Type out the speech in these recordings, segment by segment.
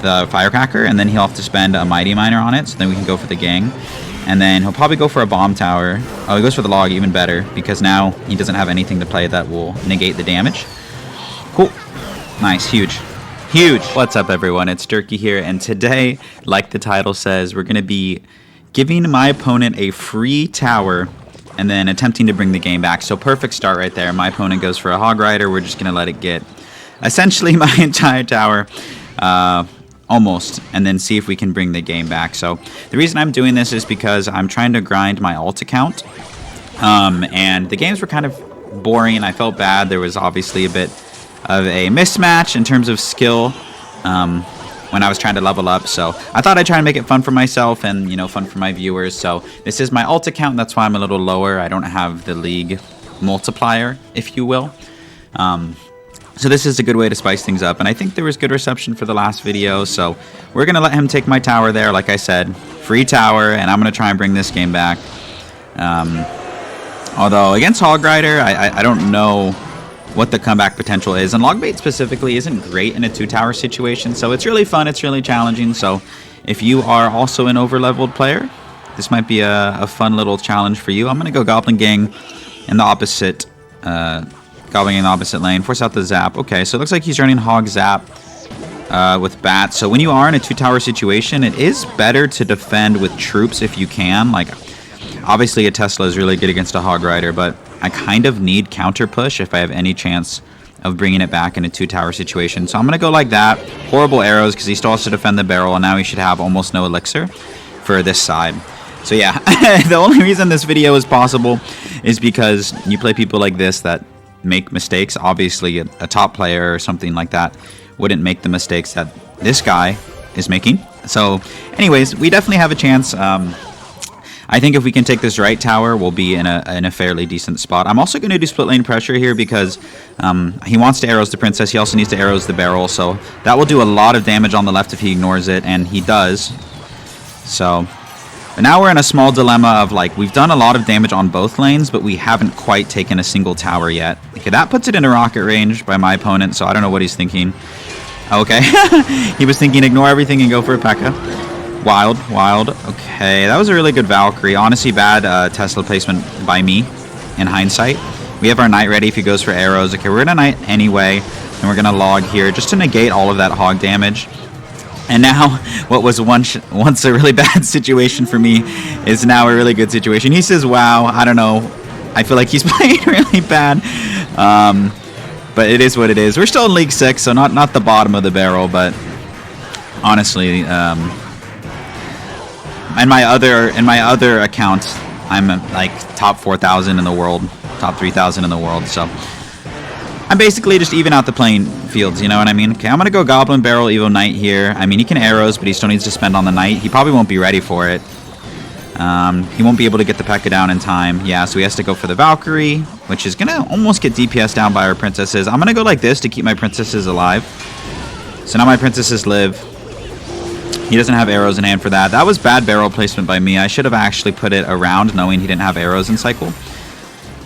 the firecracker, and then he'll have to spend a mighty miner on it, so then we can go for the gang. And then he'll probably go for a bomb tower. Oh, he goes for the log, even better, because now he doesn't have anything to play that will negate the damage. Cool. Nice. Huge. Huge. What's up, everyone? It's Turkey here, and today, like the title says, we're going to be giving my opponent a free tower and then attempting to bring the game back. So perfect start right there. My opponent goes for a hog rider. We're just going to let it get essentially my entire tower. Almost, and then see if we can bring the game back. So the reason I'm doing this is because I'm trying to grind my alt account, and the games were kind of boring. I felt bad. There was obviously a bit of a mismatch in terms of skill when I was trying to level up, so I thought I'd try and make it fun for myself and, you know, fun for my viewers. So this is my alt account, that's why I'm a little lower. I don't have the league multiplier, if you will. So this is a good way to spice things up, and I think there was good reception for the last video, so we're going to let him take my tower there, like I said. Free tower, and I'm going to try and bring this game back. Although, against Hog Rider, I don't know what the comeback potential is, and Logbait specifically isn't great in a two-tower situation, so it's really fun, it's really challenging, so if you are also an over-leveled player, this might be a fun little challenge for you. I'm going to go Goblin Gang in the opposite Goblin in the opposite lane. Force out the zap. Okay, so it looks like he's running hog zap with bat. So when you are in a two-tower situation, it is better to defend with troops if you can. Like, obviously a Tesla is really good against a hog rider, but I kind of need counter push if I have any chance of bringing it back in a two-tower situation. So I'm going to go like that. Horrible arrows because he still has to defend the barrel, and now he should have almost no elixir for this side. So yeah, the only reason this video is possible is because you play people like this that make mistakes. Obviously a top player or something like that wouldn't make the mistakes that this guy is making. So anyways, we definitely have a chance. I think if we can take this right tower, we'll be in a fairly decent spot. I'm also going to do split lane pressure here because he wants to arrows the princess. He also needs to arrows the barrel, so that will do a lot of damage on the left if he ignores it, and he does. So but now we're in a small dilemma of, like, we've done a lot of damage on both lanes, but we haven't quite taken a single tower yet. Okay, that puts it into rocket range by my opponent, so I don't know what he's thinking. Okay, he was thinking ignore everything and go for a P.E.K.K.A. Wild, wild. Okay, that was a really good Valkyrie. Honestly, bad Tesla placement by me in hindsight. We have our knight ready if he goes for arrows. Okay, we're going to knight anyway, and we're going to log here just to negate all of that hog damage. And now, what was once a really bad situation for me is now a really good situation. He says, wow, I don't know. I feel like he's playing really bad. But it is what it is. We're still in League 6, so not the bottom of the barrel, but honestly, in my other account, I'm like top 4,000 in the world, top 3,000 in the world, so I'm basically just even out the playing fields, you know what I mean? Okay, I'm going to go Goblin Barrel Evo Knight here. I mean, he can arrows, but he still needs to spend on the Knight. He probably won't be ready for it. He won't be able to get the P.E.K.K.A. down in time. Yeah, so he has to go for the Valkyrie, which is going to almost get DPS down by our princesses. I'm going to go like this to keep my princesses alive. So now my princesses live. He doesn't have arrows in hand for that. That was bad barrel placement by me. I should have actually put it around knowing he didn't have arrows in cycle.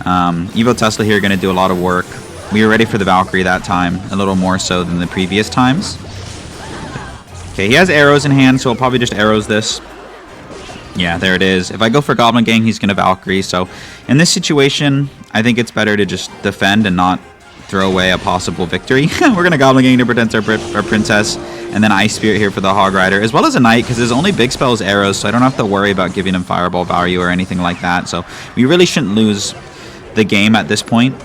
Evo Tesla here going to do a lot of work. We were ready for the Valkyrie that time, a little more so than the previous times. Okay, he has arrows in hand, so he'll probably just arrows this. Yeah, there it is. If I go for Goblin Gang, he's going to Valkyrie. So in this situation, I think it's better to just defend and not throw away a possible victory. We're going to Goblin Gang to protect our princess, and then Ice Spirit here for the Hog Rider, as well as a Knight, because his only big spell is arrows, so I don't have to worry about giving him Fireball value or anything like that. So we really shouldn't lose the game at this point.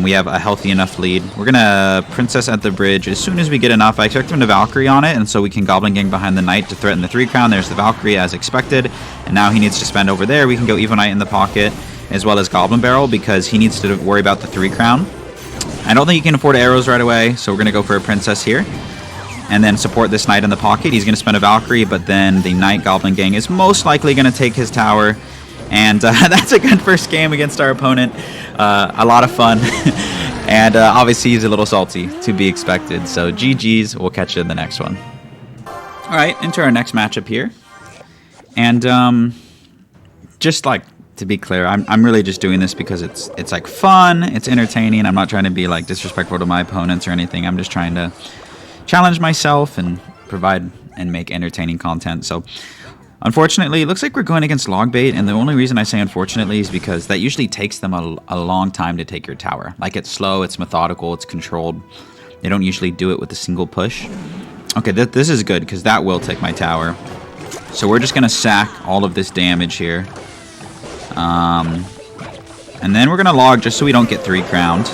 We have a healthy enough lead. We're gonna Princess at the bridge as soon as we get enough. I expect him to Valkyrie on it, and so we can Goblin Gang behind the Knight to threaten the 3 crown. There's the Valkyrie as expected, and now he needs to spend over there. We can go Evo Knight in the pocket as well as Goblin Barrel because he needs to worry about the 3 crown. I don't think he can afford arrows right away, so we're gonna go for a Princess here and then support this Knight in the pocket. He's gonna spend a Valkyrie, but then the Knight Goblin Gang is most likely gonna take his tower. And that's a good first game against our opponent. A lot of fun. And obviously he's a little salty, to be expected. So GG's, we'll catch you in the next one. All right, into our next matchup here. And just like to be clear, I'm really just doing this because it's like fun, it's entertaining. I'm not trying to be like disrespectful to my opponents or anything. I'm just trying to challenge myself and provide and make entertaining content. So unfortunately, it looks like we're going against Logbait, and the only reason I say unfortunately is because that usually takes them a long time to take your tower. Like, it's slow, it's methodical, it's controlled. They don't usually do it with a single push. Okay, this is good, because that will take my tower. So we're just going to sack all of this damage here. And then we're going to log just so we don't get 3 crowned.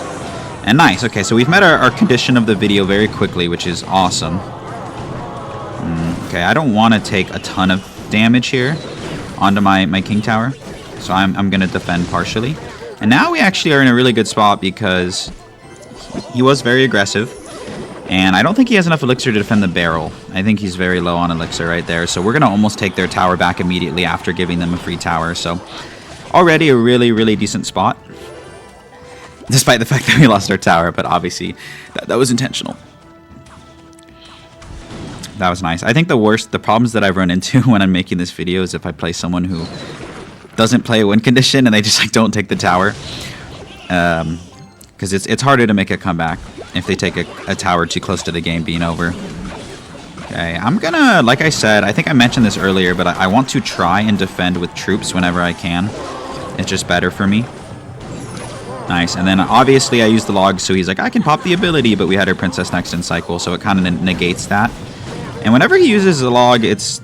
And nice, okay, so we've met our condition of the video very quickly, which is awesome. Okay, I don't want to take a ton of damage here onto my king tower, so I'm going to defend partially. And now we actually are in a really good spot because he was very aggressive, and I don't think he has enough elixir to defend the barrel. I think he's very low on elixir right there, so we're going to almost take their tower back immediately after giving them a free tower. So already a really decent spot, despite the fact that we lost our tower, but obviously that was intentional. That was nice. I think the problems that I've run into when I'm making this video is if I play someone who doesn't play a win condition and they just like don't take the tower, because it's harder to make a comeback if they take a tower too close to the game being over. Okay, I'm gonna, like I said, I think I mentioned this earlier, but I want to try and defend with troops whenever I can. It's just better for me. Nice, and then obviously I used the log, so he's like, I can pop the ability, but we had our princess next in cycle, so it kind of negates that. And whenever he uses the log, it's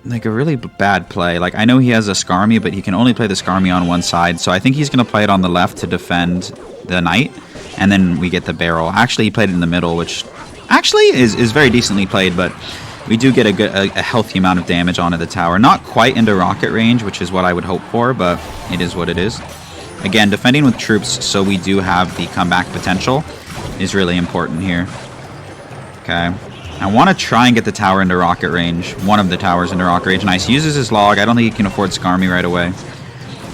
like a really bad play. Like, I know he has a Skarmy, but he can only play the Skarmy on one side, so I think he's going to play it on the left to defend the knight, and then we get the barrel. Actually, he played it in the middle, which actually is very decently played, but we do get a healthy amount of damage onto the tower. Not quite into rocket range, which is what I would hope for, but it is what it is. Again, defending with troops so we do have the comeback potential is really important here. Okay. I want to try and get the tower into rocket range. One of the towers into rocket range. Nice. He uses his log. I don't think he can afford Skarmy right away.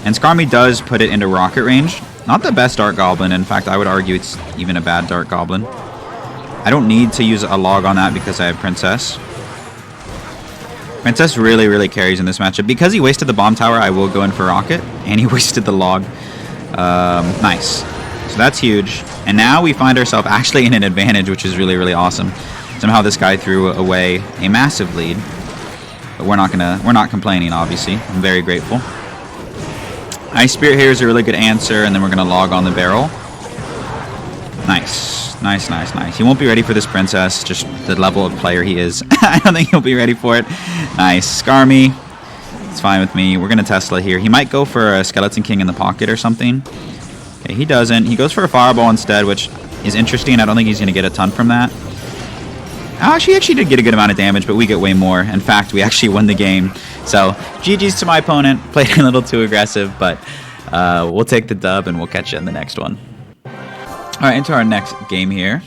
And Skarmy does put it into rocket range. Not the best Dark Goblin. In fact, I would argue it's even a bad Dark Goblin. I don't need to use a log on that because I have Princess. Princess really carries in this matchup. Because he wasted the bomb tower, I will go in for rocket. And he wasted the log. Nice. So that's huge. And now we find ourselves actually in an advantage, which is really awesome. Somehow this guy threw away a massive lead. But we're not complaining, obviously. I'm very grateful. Ice Spirit here is a really good answer, and then we're gonna log on the barrel. Nice. He won't be ready for this princess, just the level of player he is. I don't think he'll be ready for it. Nice. Skarmy. It's fine with me. We're gonna Tesla here. He might go for a Skeleton King in the pocket or something. Okay, he doesn't. He goes for a Fireball instead, which is interesting. I don't think he's gonna get a ton from that. She actually did get a good amount of damage, but we get way more. In fact, we actually won the game. So, GG's to my opponent. Played a little too aggressive, but we'll take the dub, and we'll catch you in the next one. All right, into our next game here.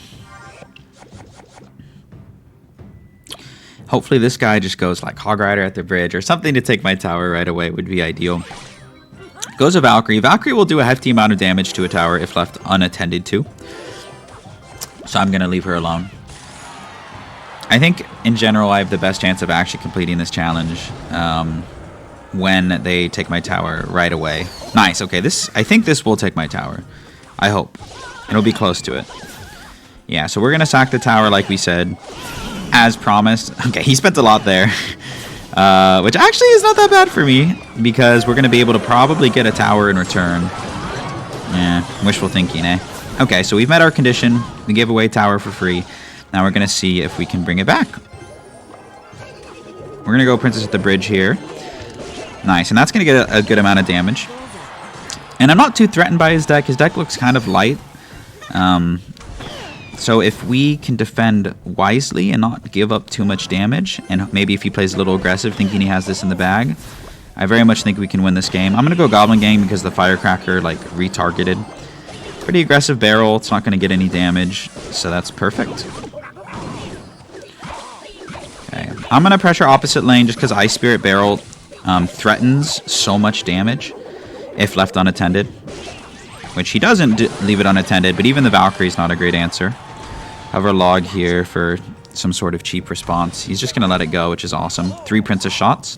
Hopefully this guy just goes like Hog Rider at the bridge or something to take my tower right away would be ideal. Goes a Valkyrie. Valkyrie will do a hefty amount of damage to a tower if left unattended to. So I'm going to leave her alone. I think, in general, I have the best chance of actually completing this challenge when they take my tower right away. Nice. Okay, I think this will take my tower. I hope. It'll be close to it. Yeah, so we're going to sack the tower like we said, as promised. Okay, he spent a lot there, which actually is not that bad for me, because we're going to be able to probably get a tower in return. Yeah, wishful thinking, eh? Okay, so we've met our condition. We gave away tower for free. Now we're going to see if we can bring it back. We're going to go Princess at the bridge here. Nice, and that's going to get a good amount of damage. And I'm not too threatened by his deck. His deck looks kind of light. So if we can defend wisely and not give up too much damage, and maybe if he plays a little aggressive thinking he has this in the bag, I very much think we can win this game. I'm going to go Goblin Gang because the Firecracker like retargeted. Pretty aggressive barrel. It's not going to get any damage, so that's perfect. Okay, I'm going to pressure opposite lane just because Ice Spirit Barrel threatens so much damage if left unattended, which he doesn't leave it unattended, but even the Valkyrie is not a great answer. Have our log here for some sort of cheap response. He's just going to let it go, which is awesome. 3 Princess shots.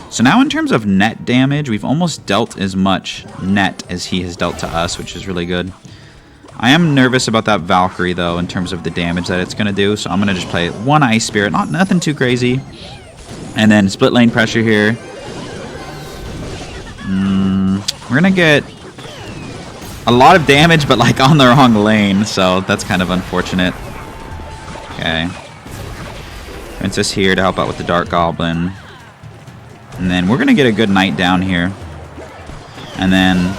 So now in terms of net damage, we've almost dealt as much net as he has dealt to us, which is really good. I am nervous about that Valkyrie, though, in terms of the damage that it's going to do. So I'm going to just play one Ice Spirit. Nothing too crazy. And then split lane pressure here. We're going to get a lot of damage, but like on the wrong lane. So that's kind of unfortunate. Okay. Princess here to help out with the Dark Goblin. And then we're going to get a good Knight down here. And then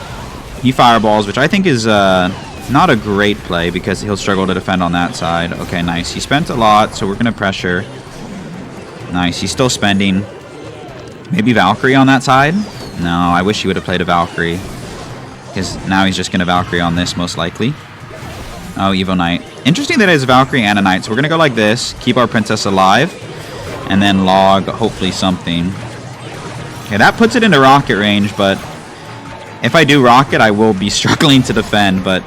he fireballs, which I think is not a great play because he'll struggle to defend on that side. Okay, nice. He spent a lot, so we're going to pressure. Nice. He's still spending. Maybe Valkyrie on that side? No, I wish he would have played a Valkyrie. Because now he's just going to Valkyrie on this, most likely. Oh, Evo Knight. Interesting that it is a Valkyrie and a Knight. So we're going to go like this. Keep our Princess alive. And then log, hopefully, something. Okay, that puts it into rocket range, but if I do rocket, I will be struggling to defend, but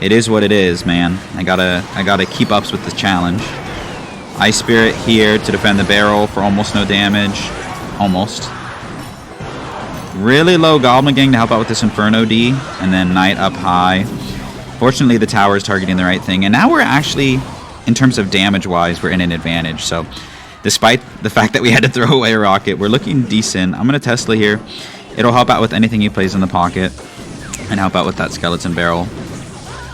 it is what it is, man. I gotta keep ups with the challenge. Ice Spirit here to defend the barrel for almost no damage. Almost. Really low Goblin Gang to help out with this Inferno D, and then Knight up high. Fortunately, the tower is targeting the right thing, and now we're actually, in terms of damage-wise, we're in an advantage. So, despite the fact that we had to throw away a rocket, we're looking decent. I'm gonna Tesla here. It'll help out with anything he plays in the pocket, and help out with that Skeleton Barrel.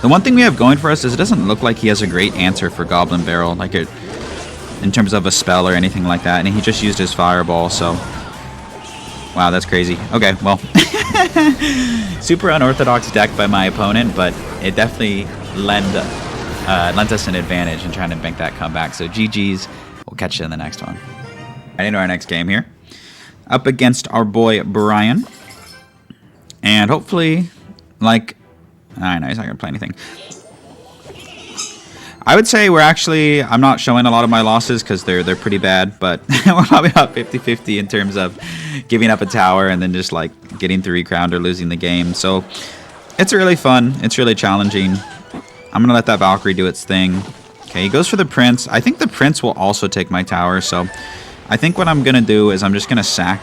The one thing we have going for us is it doesn't look like he has a great answer for Goblin Barrel, like it, in terms of a spell or anything like that, and he just used his Fireball, so... Wow, that's crazy. Okay, well... Super unorthodox deck by my opponent, but it definitely lent us an advantage in trying to make that comeback, so GG's. We'll catch you in the next one. Right into our next game here. Up against our boy Brian. And hopefully, like... I know he's not going to play anything. I would say we're actually... I'm not showing a lot of my losses because they're pretty bad, but we're probably about 50-50 in terms of giving up a tower and then just like getting 3-crowned or losing the game. So it's really fun. It's really challenging. I'm going to let that Valkyrie do its thing. Okay, he goes for the Prince. I think the Prince will also take my tower, so I think what I'm going to do is I'm just going to sack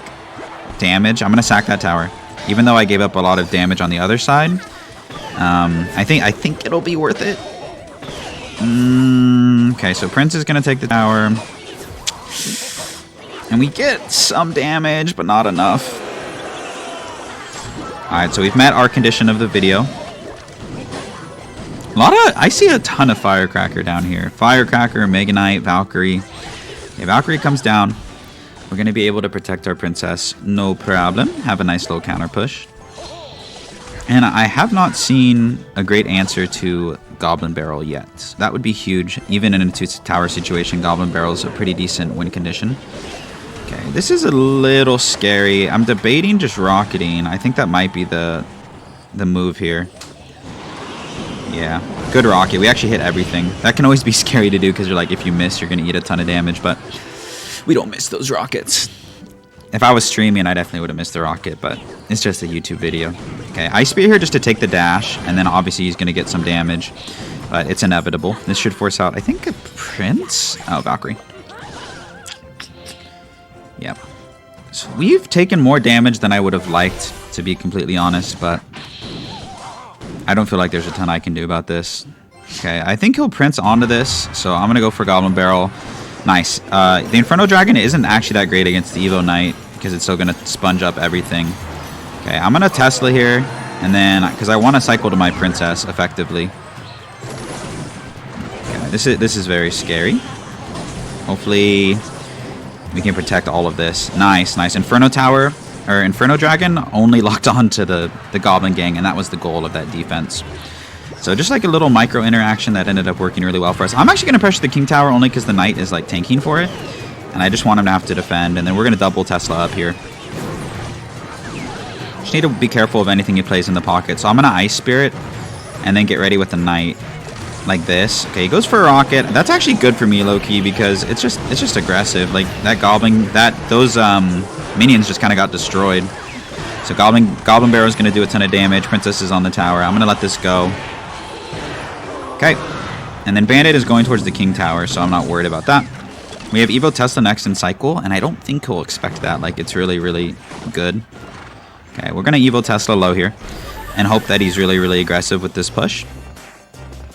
damage. I'm going to sack that tower. Even though I gave up a lot of damage on the other side, I think it'll be worth it. Okay, so Prince is going to take the tower. And we get some damage, but not enough. Alright, so we've met our condition of the video. I see a ton of Firecracker down here. Firecracker, Mega Knight, Valkyrie. Okay, Valkyrie comes down. We're going to be able to protect our Princess. No problem. Have a nice little counter push. And I have not seen a great answer to Goblin Barrel yet. That would be huge. Even in a 2-tower situation, Goblin Barrel is a pretty decent win condition. Okay, this is a little scary. I'm debating just rocketing. I think that might be the move here. Yeah, good rocket. We actually hit everything. That can always be scary to do because you're like, if you miss, you're going to eat a ton of damage, but we don't miss those rockets. If I was streaming, I definitely would have missed the rocket, but it's just a YouTube video. Okay, Ice Spear here just to take the dash, and then obviously he's going to get some damage, but it's inevitable. This should force out, I think, a Prince? Oh, Valkyrie. Yep. So we've taken more damage than I would have liked, to be completely honest, but I don't feel like there's a ton I can do about this. Okay, I think he'll Prince onto this, so I'm going to go for Goblin Barrel. Nice. The Inferno Dragon isn't actually that great against the Evo Knight because it's still going to sponge up everything. Okay, I'm going to Tesla here, and then, because I want to cycle to my Princess effectively. Okay, this is very scary. Hopefully, we can protect all of this. Nice, nice. Inferno Tower, or Inferno Dragon, only locked on to the Goblin Gang, and that was the goal of that defense. So just like a little micro interaction that ended up working really well for us. I'm actually going to pressure the King Tower only because the Knight is like tanking for it. And I just want him to have to defend. And then we're going to double Tesla up here. Just need to be careful of anything he plays in the pocket. So I'm going to Ice Spirit and then get ready with the Knight like this. Okay, he goes for a rocket. That's actually good for me, low-key, because it's just aggressive. Like that Goblin, those minions just kind of got destroyed. So Goblin Barrel is going to do a ton of damage. Princess is on the tower. I'm going to let this go. Okay, and then Bandit is going towards the King Tower, so I'm not worried about that. We have Evo Tesla next in cycle, and I don't think he'll expect that. Like, it's really, really good. Okay, we're going to Evo Tesla low here and hope that he's really, really aggressive with this push.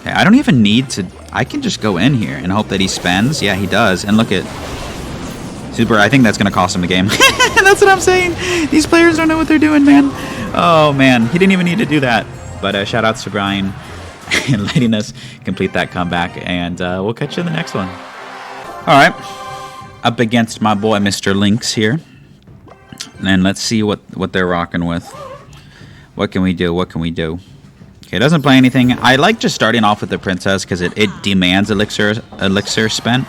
Okay, I don't even need to... I can just go in here and hope that he spends. Yeah, he does. And look at... Super, I think that's going to cost him the game. That's what I'm saying. These players don't know what they're doing, man. Oh, man. He didn't even need to do that. But shout outs to Brian and letting us complete that comeback. And we'll catch you in the next one. All right. Up against my boy, Mr. Lynx here. And let's see what they're rocking with. What can we do? What can we do? Okay, doesn't play anything. I like just starting off with the princess because it demands elixir spent.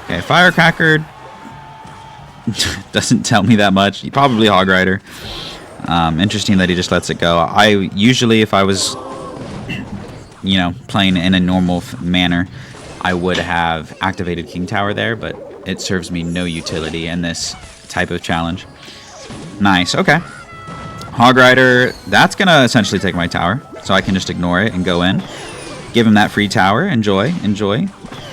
Okay, firecracker doesn't tell me that much. He probably Hog Rider. Interesting that he just lets it go. I usually, if I was, you know, playing in a normal manner, I would have activated King Tower there, but it serves me no utility in this type of challenge. Nice. Okay. Hog Rider, that's going to essentially take my tower, so I can just ignore it and go in. Give him that free tower. Enjoy. Enjoy.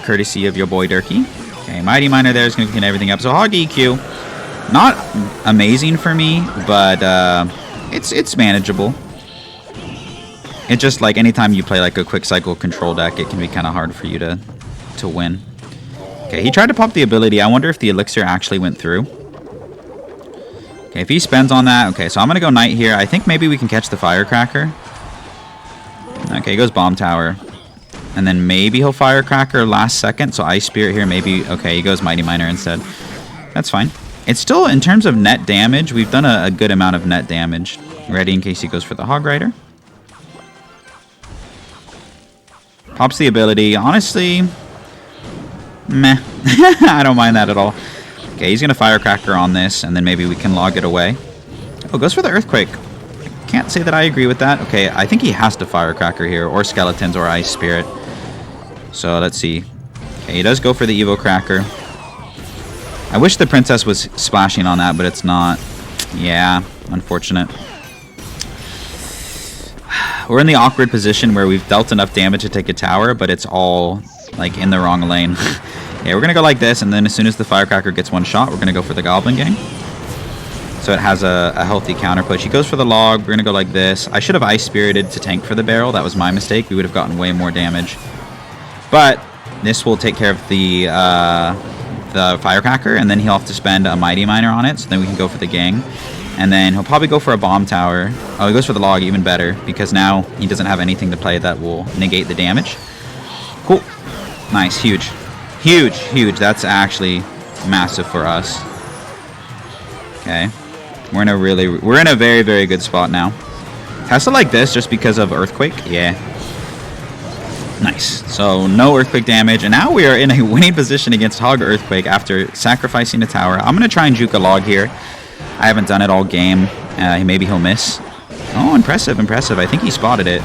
Courtesy of your boy Durkee. Okay, Mighty Miner there is going to clean everything up. So Hog EQ, not amazing for me, but it's manageable. It's just like anytime you play like a quick cycle control deck, it can be kind of hard for you to win. Okay, he tried to pop the ability. I wonder if the elixir actually went through. Okay, if he spends on that, okay, so I'm going to go Knight here. I think maybe we can catch the Firecracker. Okay, he goes Bomb Tower. And then maybe he'll Firecracker last second, so Ice Spirit here, maybe, okay, he goes Mighty Miner instead. That's fine. It's still, in terms of net damage, we've done a good amount of net damage. Ready in case he goes for the Hog Rider. Pops the ability. Honestly, meh. I don't mind that at all. Okay, he's going to Firecracker on this, and then maybe we can log it away. Oh, goes for the Earthquake. Can't say that I agree with that. Okay, I think he has to Firecracker here, or Skeletons, or Ice Spirit. So, let's see. Okay, he does go for the Evo Cracker. I wish the Princess was splashing on that, but it's not. Yeah, unfortunate. We're in the awkward position where we've dealt enough damage to take a tower, but it's all, like, in the wrong lane. Okay, we're going to go like this, and then as soon as the Firecracker gets one shot, we're going to go for the Goblin Gang. So it has a healthy counter push. He goes for the log. We're going to go like this. I should have Ice Spirited to tank for the barrel. That was my mistake. We would have gotten way more damage. But this will take care of the Firecracker, and then he'll have to spend a Mighty Miner on it, so then we can go for the Gang. And then he'll probably go for a Bomb Tower. Oh, he goes for the log, even better, because now he doesn't have anything to play that will negate the damage. Cool. Nice. Huge. Huge. Huge. That's actually massive for us. Okay. We're in a very, very good spot now. Tesla like this just because of Earthquake. Yeah. Nice. So no Earthquake damage. And now we are in a winning position against Hog Earthquake after sacrificing a tower. I'm going to try and juke a log here. I haven't done it all game. Maybe he'll miss. Oh, impressive, impressive. I think he spotted it,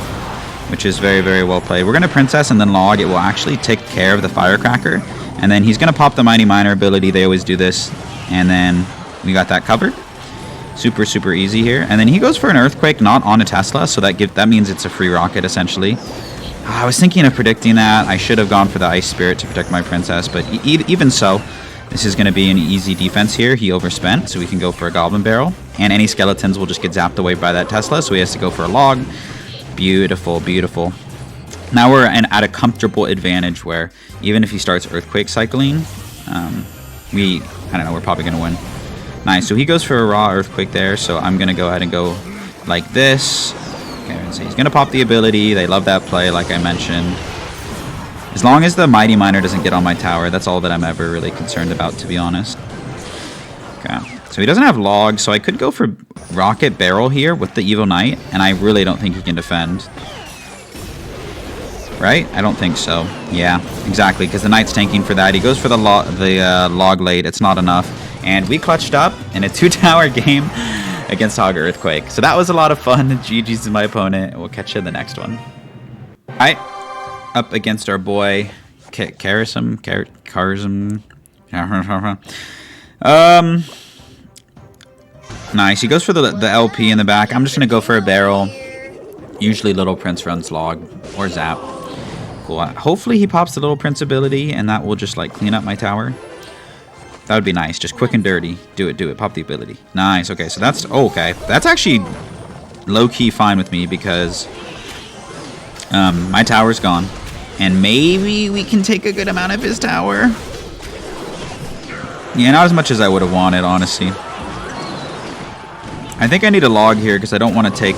which is very, very well played. We're going to Princess and then log. It will actually take care of the Firecracker. And then he's going to pop the Mighty Miner ability. They always do this. And then we got that covered. Super, super easy here. And then he goes for an Earthquake, not on a Tesla, so that means it's a free rocket, essentially. I was thinking of predicting that. I should have gone for the Ice Spirit to protect my Princess, but even so, this is going to be an easy defense here. He overspent, so we can go for a Goblin Barrel. And any Skeletons will just get zapped away by that Tesla, so he has to go for a log. Beautiful, beautiful. Now we're at a comfortable advantage where even if he starts Earthquake cycling, I don't know, we're probably going to win. Nice, so he goes for a raw Earthquake there, so I'm going to go ahead and go like this. Okay, so he's going to pop the ability. They love that play, like I mentioned. As long as the Mighty Miner doesn't get on my tower, that's all that I'm ever really concerned about, to be honest. Okay, so he doesn't have log, so I could go for Rocket Barrel here with the Evo Knight, and I really don't think he can defend. Right? I don't think so. Yeah, exactly, because the Knight's tanking for that. He goes for the log late. It's not enough. And we clutched up in a 2-tower game against Hog Earthquake. So that was a lot of fun. GG's to my opponent. We'll catch you in the next one. All right. Up against our boy, Karzim. Nice. He goes for the LP in the back. I'm just going to go for a barrel. Usually Little Prince runs log or zap. Cool. Hopefully he pops the Little Prince ability, and that will just, like, clean up my tower. That would be nice. Just quick and dirty. Do it, do it. Pop the ability. Nice. Okay, so that's... Oh, okay. That's actually low-key fine with me because my tower's gone. And maybe we can take a good amount of his tower. Yeah, not as much as I would have wanted, honestly. I think I need a log here because I don't want to take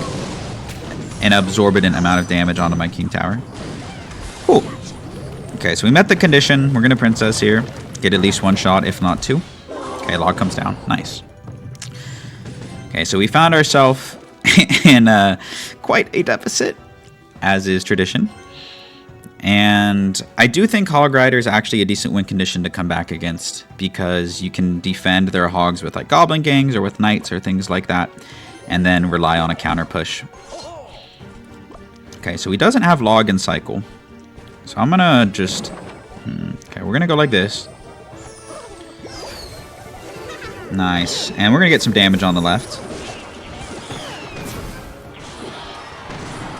an absorbent amount of damage onto my king tower. Cool. Okay, so we met the condition. We're going to princess here. Get at least one shot, if not two. Okay, log comes down. Nice. Okay, so we found ourselves in quite a deficit, as is tradition. And I do think Hog Rider is actually a decent win condition to come back against, because you can defend their hogs with like goblin gangs or with knights or things like that, and then rely on a counter push. Okay, so he doesn't have log and cycle. So I'm gonna just... okay, we're gonna go like this. Nice. And we're gonna get some damage on the left.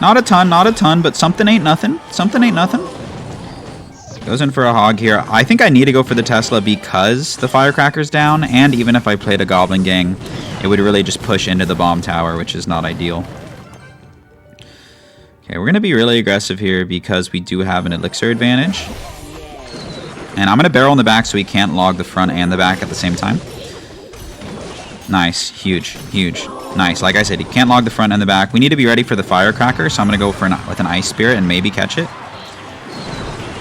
Not a ton, but something ain't nothing. Something ain't nothing. Goes in for a hog here. I think I need to go for the Tesla because the firecracker's down, and even if I played a goblin gang, it would really just push into the bomb tower, which is not ideal. Okay, we're going to be really aggressive here because we do have an elixir advantage. And I'm going to barrel in the back so he can't log the front and the back at the same time. Nice. Huge. Huge. Nice. Like I said, he can't log the front and the back. We need to be ready for the firecracker, so I'm going to go for with an ice spirit and maybe catch it.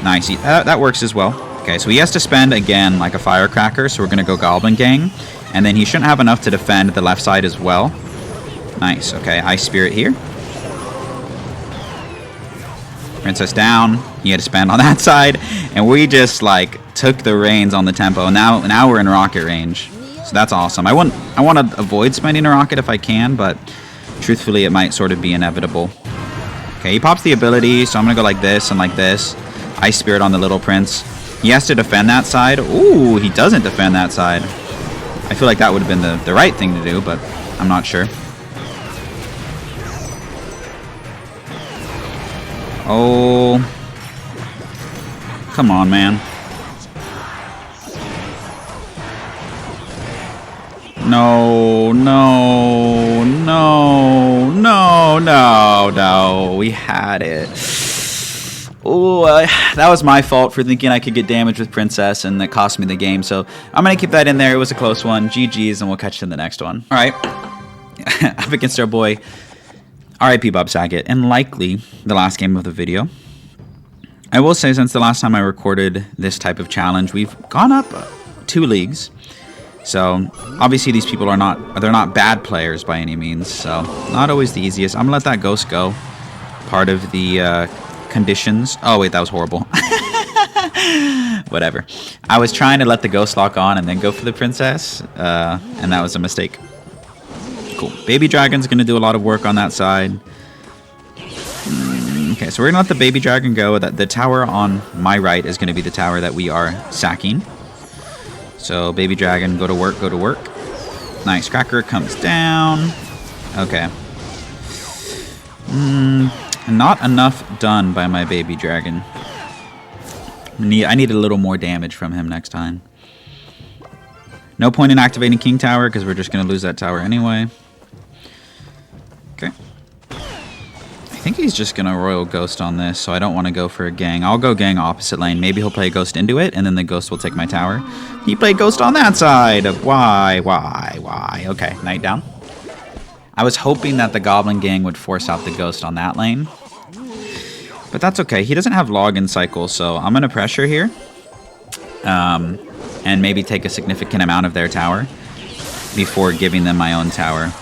Nice. That works as well. Okay, so he has to spend, again, like a firecracker, so we're going to go goblin gang. And then he shouldn't have enough to defend the left side as well. Nice. Okay, ice spirit here. Princess down. He had to spend on that side. And we just, like, took the reins on the tempo. Now we're in rocket range. So that's awesome. I want to avoid spending a rocket if I can, but truthfully it might sort of be inevitable. Okay, he pops the ability, so I'm going to go like this and like this. Ice Spirit on the little prince. He has to defend that side. Ooh, he doesn't defend that side. I feel like that would have been the right thing to do, but I'm not sure. Oh. Come on, man. No, no, no, no, no, no. We had it. Oh, that was my fault for thinking I could get damage with Princess, and that cost me the game. So I'm going to keep that in there. It was a close one. GG's, and we'll catch you in the next one. All right. Up against our boy, R.I.P. Bob Saget, and likely the last game of the video. I will say, since the last time I recorded this type of challenge, we've gone up 2 leagues. So obviously these people are not bad players by any means, so not always the easiest. I'm gonna let that ghost go. Part of the conditions. Oh wait, that was horrible. Whatever. I was trying to let the ghost lock on and then go for the princess, and that was a mistake. Cool. Baby dragon's gonna do a lot of work on that side. Okay, so we're gonna let the baby dragon go. The tower on my right is gonna be the tower that we are sacking. So, baby dragon, go to work, go to work. Nice, cracker comes down. Okay. Not enough done by my baby dragon. I need a little more damage from him next time. No point in activating King Tower, because we're just going to lose that tower anyway. Okay. I think he's just going to Royal Ghost on this, so I don't want to go for a gang. I'll go gang opposite lane. Maybe he'll play a Ghost into it, and then the Ghost will take my tower. He played Ghost on that side. Why? Okay, knight down. I was hoping that the Goblin gang would force out the Ghost on that lane. But that's okay. He doesn't have log and cycle, so I'm going to pressure here. And maybe take a significant amount of their tower before giving them my own tower.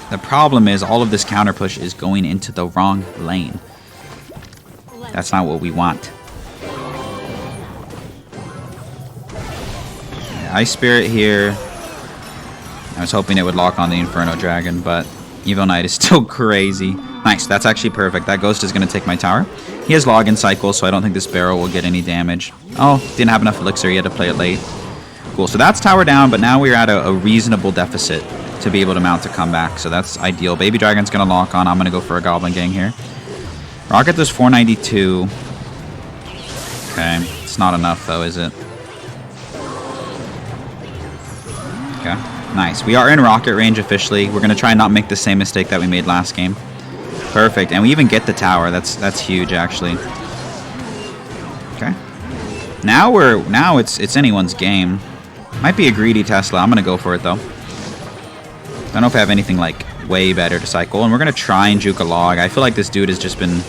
The problem is all of this counter push is going into the wrong lane. That's not what we want. Ice Spirit here. I was hoping it would lock on the Inferno Dragon, but Evo Knight is still crazy. Nice, that's actually perfect. That Ghost is going to take my tower. He has log and cycle, so I don't think this barrel will get any damage. Oh, didn't have enough elixir. He had to play it late. Cool, so that's tower down, but now we're at a reasonable deficit to be able to mount a comeback, so that's ideal. Baby Dragon's going to lock on. I'm going to go for a Goblin gang here. Rocket does 492. Okay, it's not enough though, is it? Okay, nice. We are in rocket range officially. We're going to try and not make the same mistake that we made last game. Perfect. And we even get the tower. That's huge, actually. Okay. Now it's anyone's game. Might be a greedy Tesla. I'm gonna go for it though. Don't know if I have anything like way better to cycle, and we're gonna try and juke a log. I feel like this dude has just been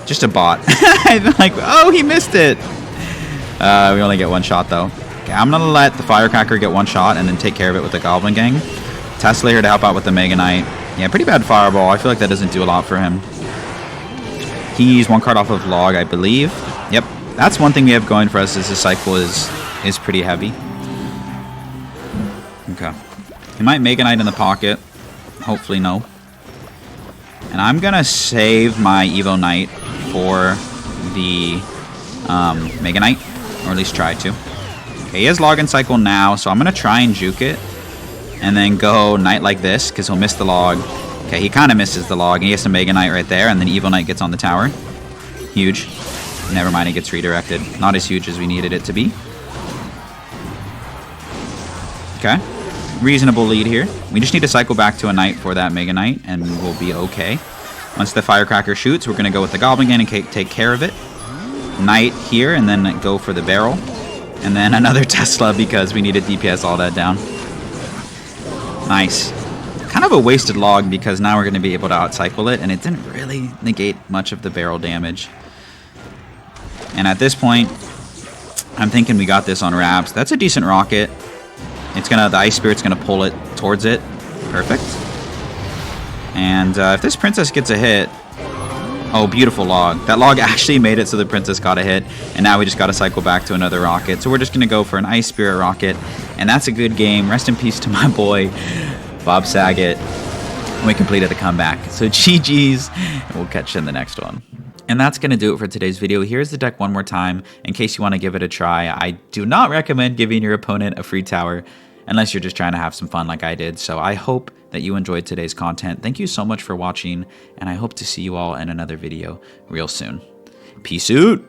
just a bot. I'm like, oh, he missed it. We only get one shot though. Okay, I'm gonna let the firecracker get one shot and then take care of it with the goblin gang. Tesla here to help out with the Mega Knight. Yeah, pretty bad fireball. I feel like that doesn't do a lot for him. He's one card off of log, I believe. Yep, that's one thing we have going for us is this cycle is pretty heavy. Okay. He might Mega Knight in the pocket. Hopefully no. And I'm gonna save my Evo Knight for the Mega Knight, or at least try to. Okay, he has log and cycle now, so I'm gonna try and juke it, and then go Knight like this, because he'll miss the log. Okay, he kind of misses the log. He has to Mega Knight right there, and then Evo Knight gets on the tower. Huge. Never mind, it gets redirected. Not as huge as we needed it to be. Okay. Reasonable lead here. We just need to cycle back to a Knight for that Mega Knight, and we'll be okay. Once the firecracker shoots, we're going to go with the goblin again and take care of it. Knight here, and then go for the barrel. And then another Tesla because we need to DPS all that down. Nice. Kind of a wasted log because now we're going to be able to outcycle it, and it didn't really negate much of the barrel damage. And at this point, I'm thinking we got this on wraps. That's a decent rocket. The Ice Spirit's gonna pull it towards it. Perfect. And if this princess gets a hit, oh, beautiful log. That log actually made it so the princess got a hit, and now we just gotta cycle back to another rocket. So we're just gonna go for an Ice Spirit rocket, and that's a good game. Rest in peace to my boy, Bob Saget. We completed the comeback. So GG's, and we'll catch you in the next one. And that's going to do it for today's video. Here's the deck one more time in case you want to give it a try. I do not recommend giving your opponent a free tower unless you're just trying to have some fun like I did. So I hope that you enjoyed today's content. Thank you so much for watching, and I hope to see you all in another video real soon. Peace out.